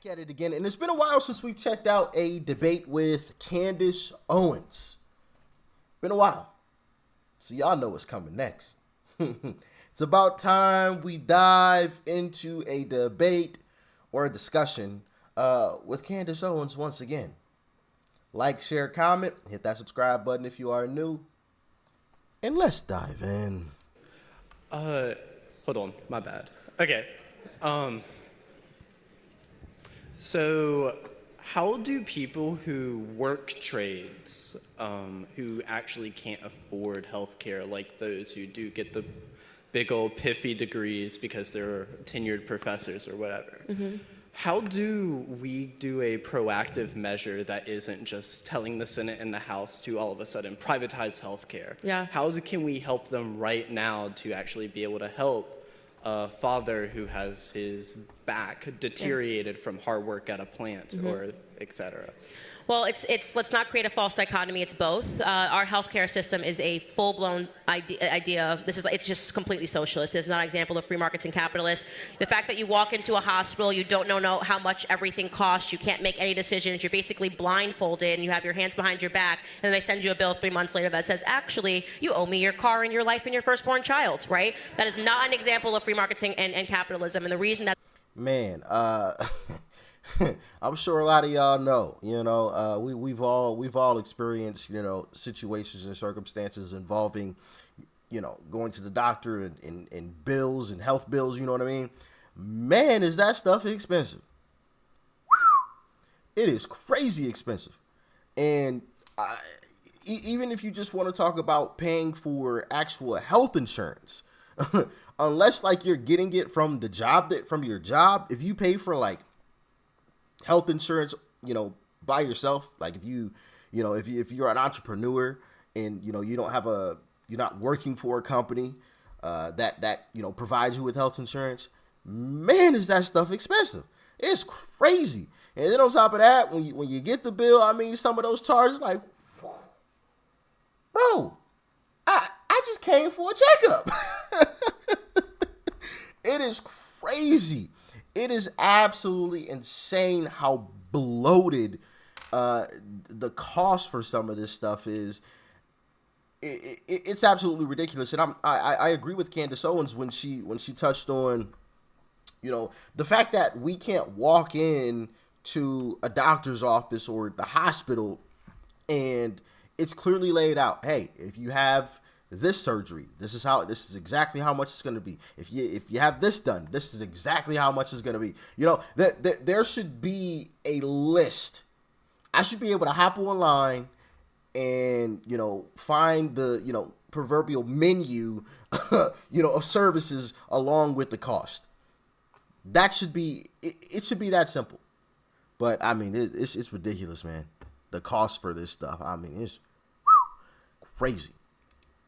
At it again, and it's been a while since we've checked out a debate with Candace Owens. Been a while, so y'all know what's coming next. It's about time we dive into a debate or a discussion with Candace Owens once again. Like, share, comment, hit that subscribe button if you are new, and let's dive in. Hold on, my bad. Okay. So how do people who work trades, who actually can't afford healthcare, like those who do get the big old piffy degrees because they're tenured professors or whatever, how do we do a proactive measure that isn't just telling the Senate and the House to all of a sudden privatize healthcare? Yeah. Can we help them right now to actually be able to help a father who has his back deteriorated from hard work at a plant or et cetera? Well, let's not create a false dichotomy. It's both. Our healthcare system is a full-blown idea. It's just completely socialist. It's not an example of free markets and capitalists. The fact that you walk into a hospital, you don't know how much everything costs, you can't make any decisions, you're basically blindfolded, and you have your hands behind your back, and then they send you a bill 3 months later that says, actually, you owe me your car and your life and your firstborn child, right? That is not an example of free markets and capitalism, and the reason that... Man, I'm sure a lot of y'all know, we've all experienced, situations and circumstances involving, going to the doctor and bills and health bills, you know what I mean? Man, is that stuff expensive. It is crazy expensive. And even if you just want to talk about paying for actual health insurance, unless like you're getting it from your job, if you pay for like health insurance, by yourself, like if you're an entrepreneur and you don't have you're not working for a company that provides you with health insurance, man, is that stuff expensive. It's crazy. And then on top of that, when you get the bill, I mean, some of those charges, like, bro, I just came for a checkup. It is crazy. It is absolutely insane how bloated the cost for some of this stuff is. It's absolutely ridiculous, and I agree with Candace Owens when she touched on, the fact that we can't walk in to a doctor's office or the hospital and it's clearly laid out. Hey, if you have this surgery, this is exactly how much it's going to be. If you have this done, this is exactly how much it's going to be. There should be a list. I should be able to hop online and, find the, proverbial menu, of services along with the cost. That should be, it should be that simple. But I mean, it's ridiculous, man. The cost for this stuff, I mean, it's crazy.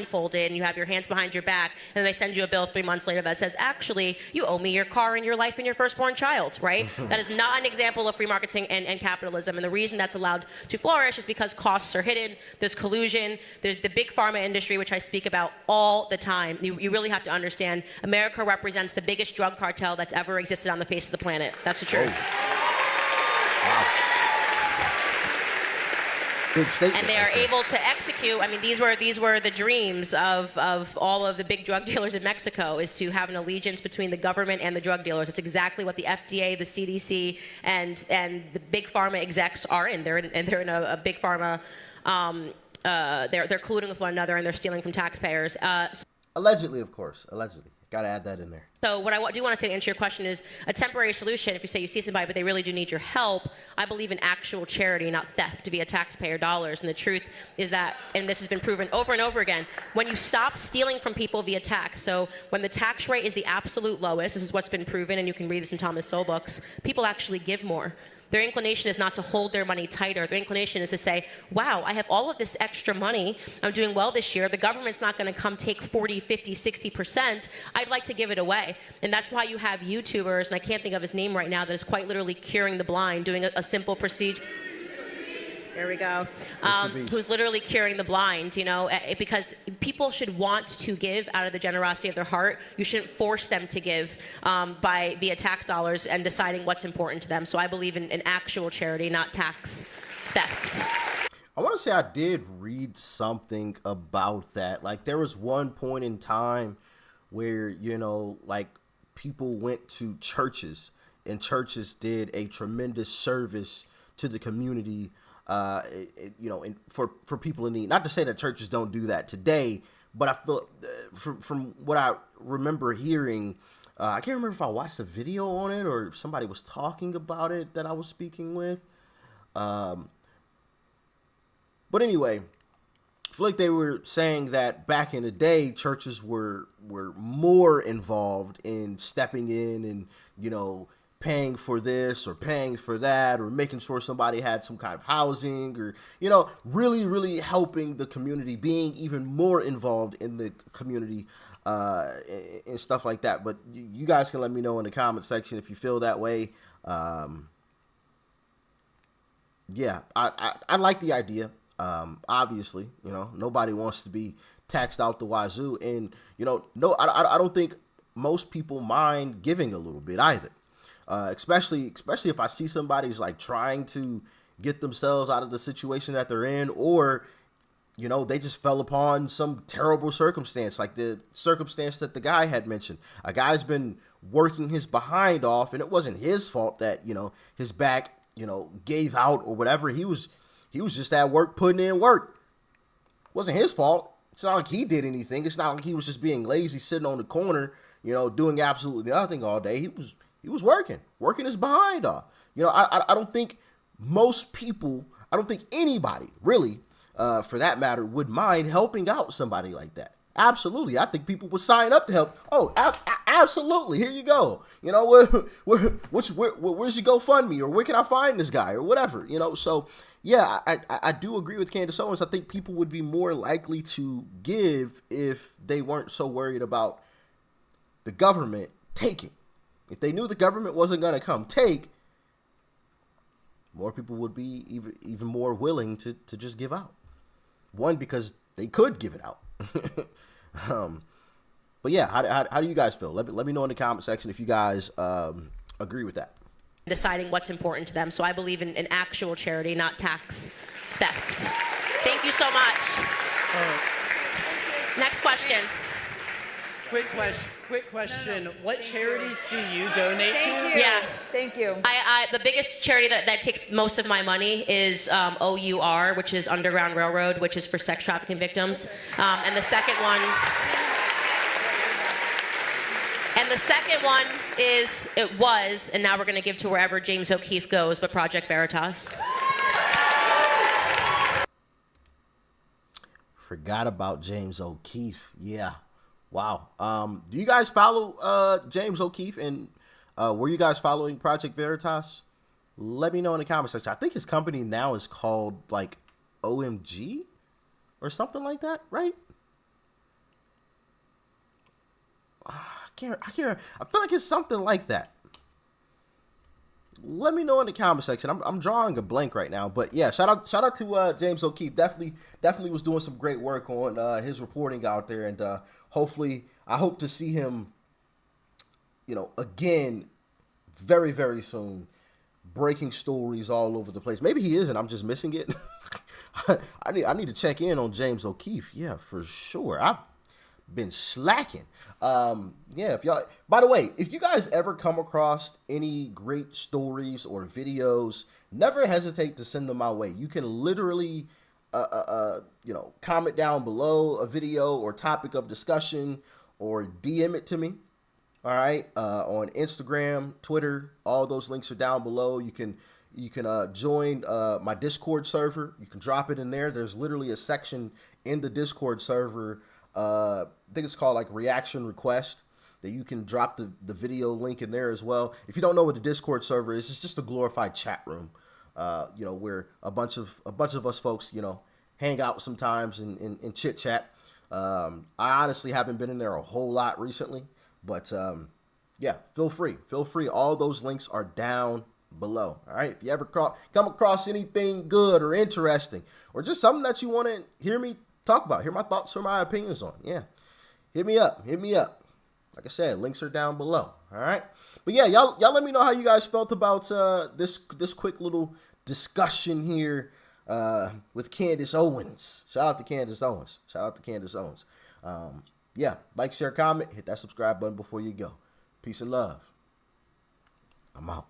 Folded, and you have your hands behind your back, and then they send you a bill 3 months later that says, actually, you owe me your car and your life and your firstborn child, right? That is not an example of free markets and capitalism, and the reason that's allowed to flourish is because costs are hidden, there's collusion, there's the big pharma industry, which I speak about all the time. You really have to understand, America represents the biggest drug cartel that's ever existed on the face of the planet. That's the truth. Wow. Big statement. And they are able to execute. I mean, these were the dreams of all of the big drug dealers in Mexico, is to have an allegiance between the government and the drug dealers. It's exactly what the FDA, the CDC, and the big pharma execs are in. They're in a big pharma. They're colluding with one another and they're stealing from taxpayers. Allegedly, of course. Allegedly. Got to add that in there. So what I do want to say to answer your question is a temporary solution. If you say you see somebody, but they really do need your help, I believe in actual charity, not theft via taxpayer dollars. And the truth is that, and this has been proven over and over again, when you stop stealing from people via tax, so when the tax rate is the absolute lowest, this is what's been proven, and you can read this in Thomas Sowell books, people actually give more. Their inclination is not to hold their money tighter. Their inclination is to say, wow, I have all of this extra money. I'm doing well this year. The government's not going to come take 40, 50, 60%. I'd like to give it away. And that's why you have YouTubers, and I can't think of his name right now, that is quite literally curing the blind, doing a simple procedure. There we go. Mr. Beast. Who's literally curing the blind, because people should want to give out of the generosity of their heart. You shouldn't force them to give via tax dollars and deciding what's important to them. So I believe in actual charity, not tax theft. I want to say I did read something about that. Like, there was one point in time where, like, people went to churches and churches did a tremendous service to the community, and for people in need. Not to say that churches don't do that today, but I feel from what I remember hearing, I can't remember if I watched a video on it or if somebody was talking about it that I was speaking with. But anyway, I feel like they were saying that back in the day, churches were more involved in stepping in and, paying for this or paying for that or making sure somebody had some kind of housing or, really, really helping the community, being even more involved in the community and stuff like that. But you guys can let me know in the comment section if you feel that way. Yeah, I like the idea. Obviously, nobody wants to be taxed out the wazoo, and no, I don't think most people mind giving a little bit either. Especially if I see somebody's like trying to get themselves out of the situation that they're in, or they just fell upon some terrible circumstance, like the circumstance that the guy had mentioned. A guy's been working his behind off, and it wasn't his fault that his back gave out or whatever. He was just at work putting in work. It wasn't his fault. It's not like he did anything. It's not like he was just being lazy, sitting on the corner, doing absolutely nothing all day. He was working his behind off. I don't think most people, I don't think anybody really, for that matter, would mind helping out somebody like that. Absolutely. I think people would sign up to help. Oh, absolutely. Here you go. Where's your GoFundMe, or where can I find this guy, or whatever, So yeah, I do agree with Candace Owens. I think people would be more likely to give if they weren't so worried about the government taking. If they knew the government wasn't going to come take, more people would be even more willing to just give out. One, because they could give it out. But yeah, how do you guys feel? Let me know in the comment section if you guys agree with that. Deciding what's important to them. So I believe in actual charity, not tax theft. Thank you so much. Next question. Quick question. What charities do you donate to? Yeah. Thank you. The biggest charity that takes most of my money is OUR, which is Underground Railroad, which is for sex trafficking victims. And the second one was, and now we're going to give to wherever James O'Keefe goes, but Project Veritas. Forgot about James O'Keefe. Yeah. Wow. Do you guys follow James O'Keefe, and were you guys following Project Veritas? Let me know in the comment section. I think his company now is called like OMG or something like that, right? I can't. I feel like it's something like that. Let me know in the comment section. I'm drawing a blank right now, but yeah, shout out to James O'Keefe. Definitely was doing some great work on his reporting out there, and hopefully, I hope to see him, again, very, very soon, breaking stories all over the place. Maybe he is, and I'm just missing it. I need to check in on James O'Keefe. Yeah, for sure. I've been slacking. Yeah, by the way, if you guys ever come across any great stories or videos, never hesitate to send them my way. You can literally comment down below a video or topic of discussion, or DM it to me. All right. On Instagram, Twitter, all those links are down below. You can join my Discord server. You can drop it in there. There's literally a section in the Discord server. I think it's called like reaction request, that you can drop the video link in there as well. If you don't know what the Discord server is, it's just a glorified chat room. Where a bunch of us folks, hang out sometimes and chit chat. I honestly haven't been in there a whole lot recently, but yeah, feel free. All those links are down below. All right. If you ever come across anything good or interesting, or just something that you want to hear me talk about, hear my thoughts or my opinions on, yeah, hit me up. Like I said, links are down below. All right. But yeah, y'all let me know how you guys felt about this quick little discussion here with Candace Owens. Shout out to Candace Owens. Yeah, like, share, comment, hit that subscribe button before you go. Peace and love. I'm out.